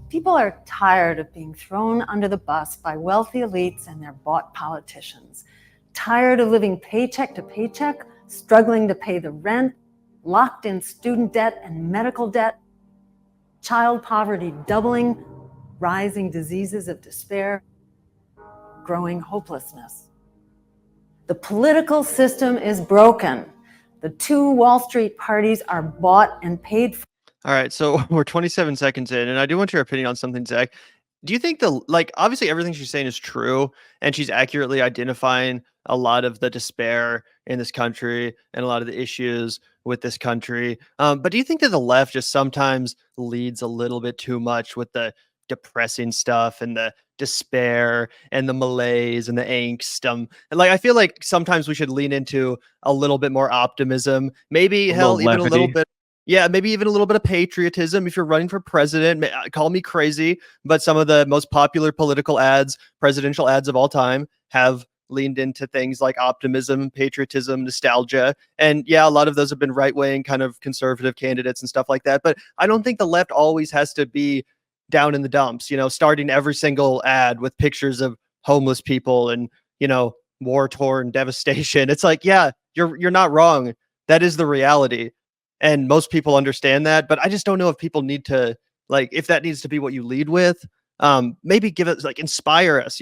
People are tired of being thrown under the bus by wealthy elites and their bought politicians. Tired of living paycheck to paycheck, struggling to pay the rent, locked in student debt and medical debt, child poverty doubling, rising diseases of despair, growing hopelessness. The political system is broken. The two Wall Street parties are bought and paid for. All right, so we're 27 seconds in, and I do want your opinion on something, Zach. Do you think obviously everything she's saying is true, and she's accurately identifying a lot of the despair in this country and a lot of the issues with this country. But do you think that the left just sometimes leads a little bit too much with the depressing stuff and the despair and the malaise and the angst? And I feel like sometimes we should lean into a little bit more optimism, maybe hell, even a little bit. Yeah, maybe even a little bit of patriotism. If you're running for president, call me crazy, but some of the most popular political ads, presidential ads of all time, have leaned into things like optimism, patriotism, nostalgia. And yeah, a lot of those have been right-wing kind of conservative candidates and stuff like that. But I don't think the left always has to be down in the dumps, starting every single ad with pictures of homeless people and, war-torn devastation. It's like, yeah, you're not wrong. That is the reality. And most people understand that, but I just don't know if people need to, if that needs to be what you lead with. Maybe give it, inspire us,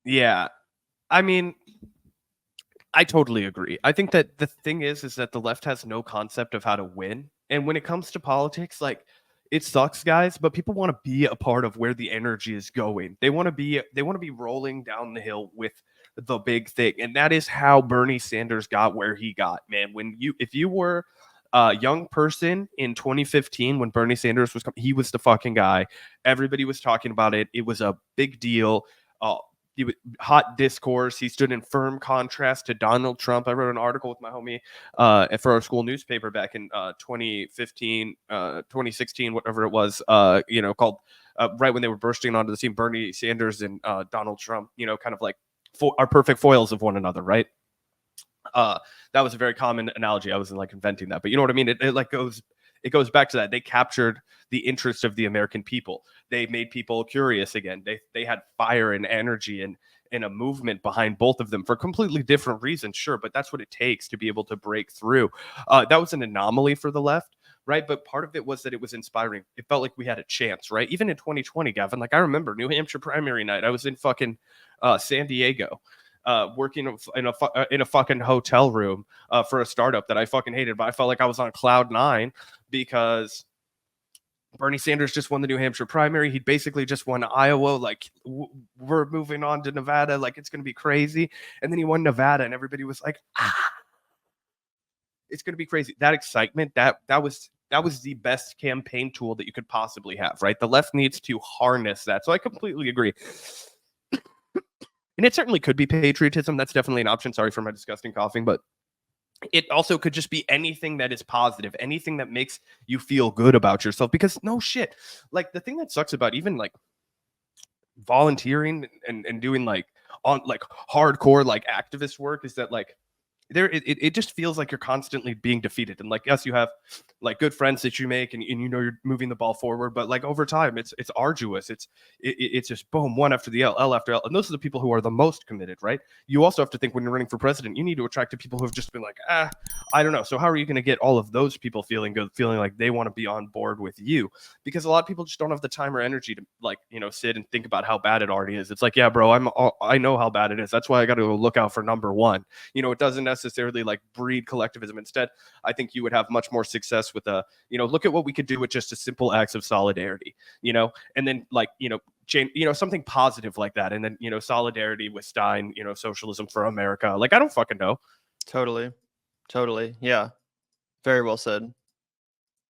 Yeah. I mean, I totally agree. I think that the thing is that the left has no concept of how to win. And when it comes to politics, it sucks, guys, but people want to be a part of where the energy is going. They want to be rolling down the hill with the big thing. And that is how Bernie Sanders got where he got, man. If you were a young person in 2015 when Bernie Sanders was coming, he was the fucking guy. Everybody was talking about it. It was a big deal. Hot discourse. He stood in firm contrast to Donald Trump. I wrote an article with my homie for our school newspaper back in 2015, 2016, whatever it was, called right when they were bursting onto the scene, Bernie Sanders and Donald Trump, kind of are perfect foils of one another, right? That was a very common analogy. I wasn't inventing that, but you know what I mean? It goes back to that. They captured the interest of the American people. They made people curious again. They had fire and energy and a movement behind both of them for completely different reasons, sure, but that's what it takes to be able to break through. That was an anomaly for the left, right? But part of it was that it was inspiring. It felt like we had a chance, right? Even in 2020, Gavin, I remember New Hampshire primary night. I was in fucking San Diego. Working in a fucking hotel room for a startup that I fucking hated, but I felt like I was on cloud 9 because Bernie Sanders just won the New Hampshire primary. He basically just won Iowa. We're moving on to Nevada. It's going to be crazy. And then he won Nevada, and everybody was like, it's going to be crazy. That excitement, that was the best campaign tool that you could possibly have, right? The left needs to harness that. So I completely agree. And it certainly could be patriotism. That's definitely an option. Sorry for my disgusting coughing, but it also could just be anything that is positive, anything that makes you feel good about yourself. Because no shit, the thing that sucks about even volunteering and doing hardcore activist work is that it just feels like you're constantly being defeated. And yes, you have good friends that you make and you're moving the ball forward, but over time it's arduous. It's just boom, one after the L after L. And those are the people who are the most committed, right? You also have to think when you're running for president, you need to attract the people who have just been I don't know. So how are you going to get all of those people feeling good, feeling like they want to be on board with you? Because a lot of people just don't have the time or energy to sit and think about how bad it already is. It's yeah, bro, I know how bad it is. That's why I got to go look out for number one. It doesn't necessarily breed collectivism. Instead, I think you would have much more success with look at what we could do with just a simple acts of solidarity, and then change, something positive like that. And then, solidarity with Stein, socialism for America. I don't fucking know. Totally. Yeah. Very well said.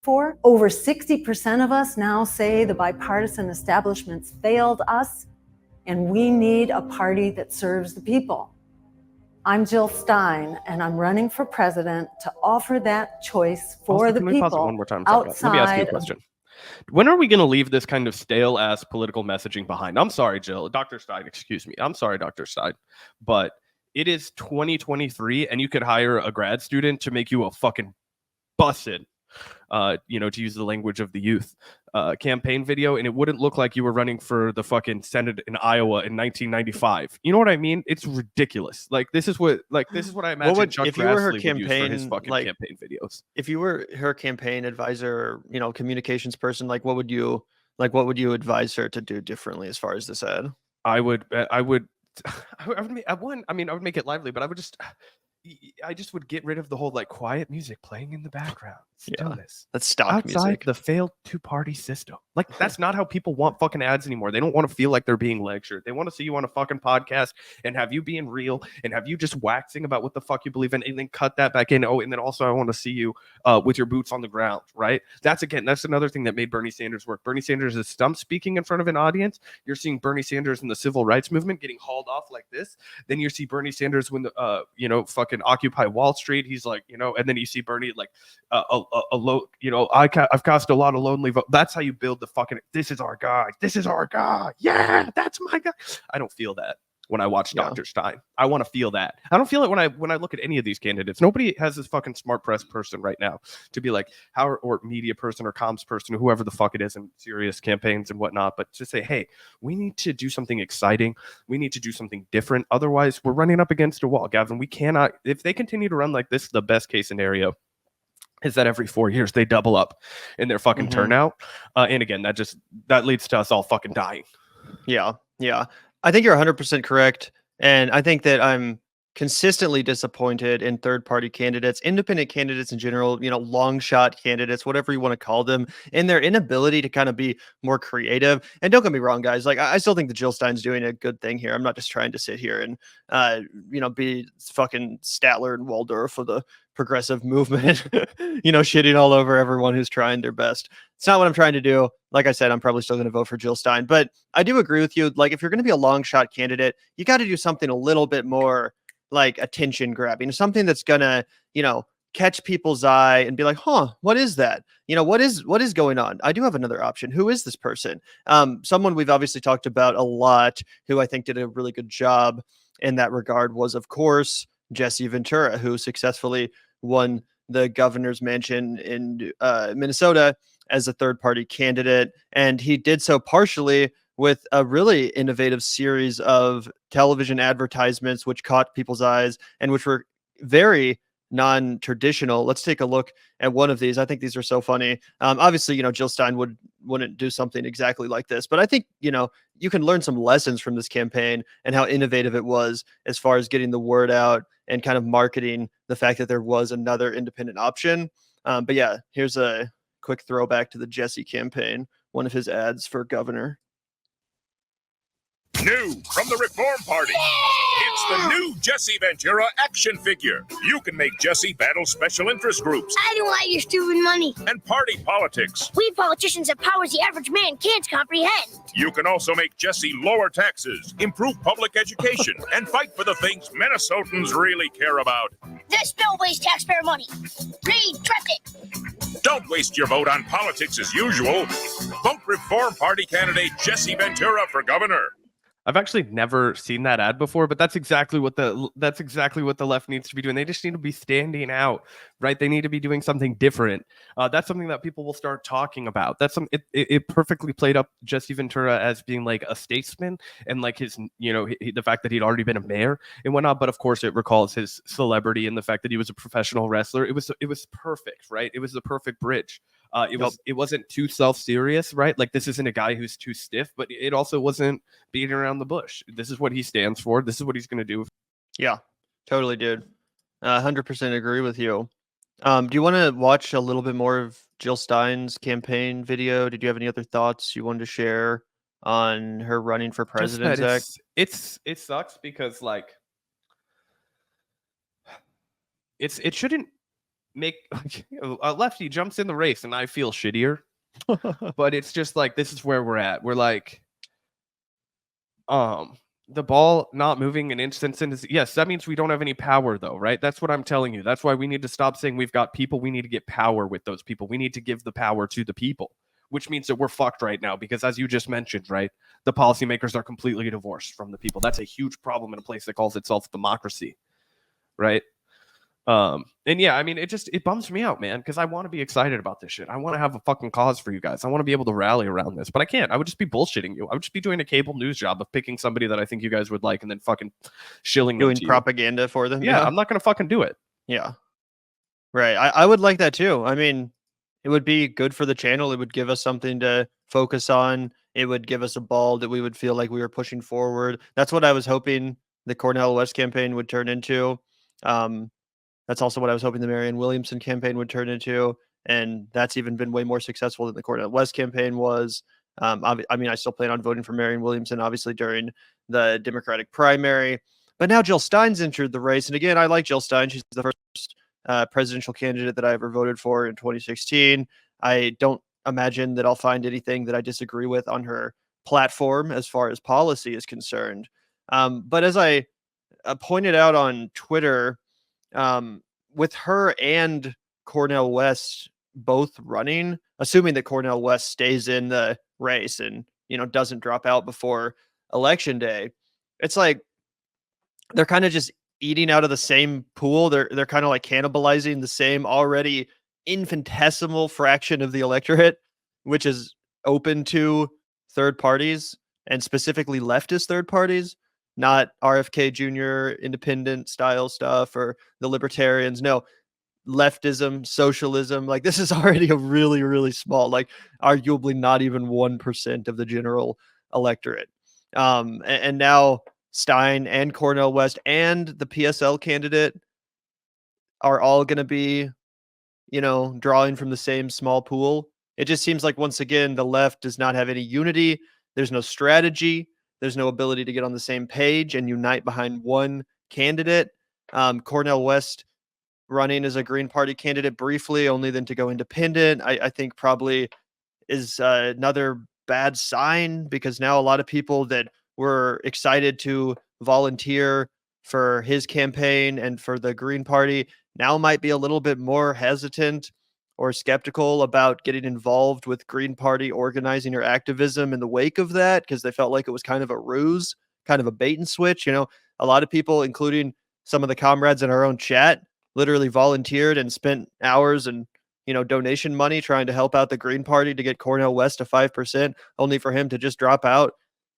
Over 60% of us now say the bipartisan establishment's failed us, and we need a party that serves the people. I'm Jill Stein, and I'm running for president to offer that choice for the people one more time outside. Let me ask you a question. When are we going to leave this kind of stale-ass political messaging behind? I'm sorry, Jill. Dr. Stein, excuse me. I'm sorry, Dr. Stein. But it is 2023, and you could hire a grad student to make you a fucking bussin'. to use the language of the youth, campaign video, and it wouldn't look like you were running for the fucking Senate in Iowa in 1995. You know what I mean? It's ridiculous. Like this is what I imagine Chuck if you were her Grassley would use for his campaign, fucking like, campaign videos. if you were her campaign advisor, communications person, like what would you advise her to do differently as far as this ad? I would make it lively, but I just would get rid of the whole like quiet music playing in the background. Stillness. That's stock Outside music. the failed two-party system. Like that's not how people want fucking ads anymore. They don't want to feel like they're being lectured. They want to see you on a fucking podcast and have you being real and have you just waxing about what the fuck you believe in and then cut that back in. Oh, and then also I want to see you with your boots on the ground, right? That's another thing that made Bernie Sanders work. Bernie Sanders is stump speaking in front of an audience. You're seeing Bernie Sanders in the civil rights movement getting hauled off like this. Then you see Bernie Sanders when the fucking Occupy Wall Street. He's like, and then you see Bernie like a low, I've cast a lot of lonely vote. That's how you build the fucking, this is our guy. This is our guy. Yeah, that's my guy. I don't feel that when I watch Dr. Stein. I want to feel that. I don't feel it when I look at any of these candidates. Nobody has this fucking smart press person right now to be like, or media person or comms person or whoever the fuck it is in serious campaigns and whatnot, but to say, hey, we need to do something exciting. We need to do something different. Otherwise, we're running up against a wall, Gavin. We cannot, if they continue to run like this, the best case scenario is that every 4 years they double up in their fucking turnout. And again, that leads to us all fucking dying. Yeah. I think you're 100% correct. And I think that I'm consistently disappointed in third-party candidates, independent candidates in general, long shot candidates, whatever you want to call them, in their inability to kind of be more creative. And don't get me wrong, guys, like I still think that Jill Stein's doing a good thing here. I'm not just trying to sit here and be fucking Statler and Waldorf of the progressive movement, shitting all over everyone who's trying their best. It's not what I'm trying to do. Like I said, I'm probably still going to vote for Jill Stein, but I do agree with you. Like if you're going to be a long shot candidate, you got to do something a little bit more like attention grabbing, something that's gonna, catch people's eye and be like, huh, what is that? What is going on? I do have another option. Who is this person? Someone we've obviously talked about a lot, who I think did a really good job in that regard was, of course, Jesse Ventura, who successfully won the governor's mansion in Minnesota as a third-party candidate. And he did so partially with a really innovative series of television advertisements, which caught people's eyes and which were very non-traditional. Let's take a look at one of these. I think these are so funny. Obviously, Jill Stein wouldn't do something exactly like this, but I think, you can learn some lessons from this campaign and how innovative it was as far as getting the word out and kind of marketing the fact that there was another independent option. But yeah, here's a quick throwback to the Jesse campaign, one of his ads for governor. New from the Reform Party. It's the new Jesse Ventura action figure. You can make Jesse battle special interest groups I don't want your stupid money. and party politics. We politicians have powers the average man can't comprehend. You can also make Jesse lower taxes, improve public education, and fight for the things Minnesotans really care about. This bill wastes taxpayer money. Read, trust it. Don't waste your vote on politics as usual. Vote Reform Party candidate Jesse Ventura for governor. I've actually never seen that ad before, but that's exactly what the left needs to be doing. They just need to be standing out, right? They need to be doing something different. That's something that people will start talking about. It perfectly played up Jesse Ventura as being like a statesman and like his, the fact that he'd already been a mayor and whatnot. But of course, it recalls his celebrity and the fact that he was a professional wrestler. It was perfect, right? It was the perfect bridge. It wasn't too self-serious, right? Like this isn't a guy who's too stiff, but it also wasn't beating around the bush. This is what he stands for. This is what he's going to do. Yeah, totally, dude. 100% agree with you. Do you want to watch a little bit more of Jill Stein's campaign video? Did you have any other thoughts you wanted to share on her running for president, Zach? It sucks because like it shouldn't make a lefty jumps in the race and I feel shittier. But it's just like this is where we're at. We're like the ball not moving an instant is yes, that means we don't have any power though, right? That's what I'm telling you. That's why we need to stop saying we've got people. We need to get power with those people. We need to give the power to the people, which means that we're fucked right now because as you just mentioned, right, the policymakers are completely divorced from the people. That's a huge problem in a place that calls itself democracy, right? And yeah, I mean, it bums me out, man, because I want to be excited about this shit. I want to have a fucking cause for you guys. I want to be able to rally around this, but I can't. I would just be bullshitting you. I would just be doing a cable news job of picking somebody that I think you guys would like and then fucking shilling them Doing to you. propaganda for them. Yeah, I'm not gonna fucking do it. Yeah. Right. I would like that too. I mean, it would be good for the channel. It would give us something to focus on. It would give us a ball that we would feel like we were pushing forward. That's what I was hoping the Cornel West campaign would turn into. That's also what I was hoping the Marianne Williamson campaign would turn into. And that's even been way more successful than the Cornel West campaign was. I mean, I still plan on voting for Marianne Williamson, obviously, during the Democratic primary. But now Jill Stein's entered the race. And again, I like Jill Stein. She's the first presidential candidate that I ever voted for in 2016. I don't imagine that I'll find anything that I disagree with on her platform as far as policy is concerned. But as I pointed out on Twitter, with her and Cornel West both running, assuming that Cornel West stays in the race and, you know, doesn't drop out before election day, it's like they're kind of just eating out of the same pool. They're kind of like cannibalizing the same already infinitesimal fraction of the electorate, which is open to third parties and specifically leftist third parties, not RFK Jr. independent style stuff or the libertarians. No, leftism, socialism. Like this is already a really, really small, like arguably not even 1% of the general electorate. And now Stein and Cornel West and the PSL candidate are all going to be, you know, drawing from the same small pool. It just seems like, once again, the left does not have any unity. There's no strategy. There's no ability to get on the same page and unite behind one candidate. Cornel West running as a Green Party candidate briefly, only then to go independent, I think probably is another bad sign, because now a lot of people that were excited to volunteer for his campaign and for the Green Party now might be a little bit more hesitant or skeptical about getting involved with Green Party organizing or activism in the wake of that, because they felt like it was kind of a ruse, kind of a bait and switch. You know, a lot of people, including some of the comrades in our own chat, literally volunteered and spent hours and, you know, donation money trying to help out the Green Party to get Cornel West to 5%, only for him to just drop out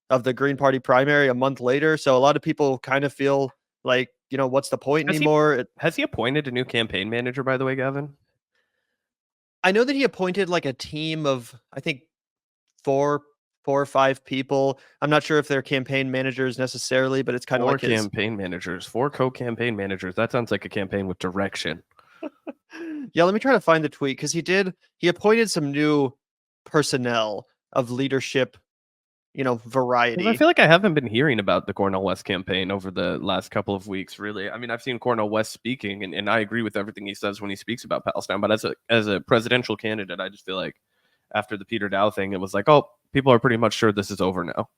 of the Green Party primary a month later. So a lot of people kind of feel like, you know, what's the point anymore? Has he appointed a new campaign manager, by the way, Gavin? I know that he appointed like a team of, I think, four or five people. I'm not sure if they're campaign managers necessarily, but it's kind of like his campaign managers, 4 co-campaign managers. That sounds like a campaign with direction. Yeah, let me try to find the tweet, because he appointed some new personnel of leadership, you know, variety. I feel like I haven't been hearing about the Cornel West campaign over the last couple of weeks, really. I mean, I've seen Cornel West speaking, and I agree with everything he says when he speaks about Palestine. But as a presidential candidate, I just feel like after the Peter Dow thing, it was like, oh, people are pretty much sure this is over now.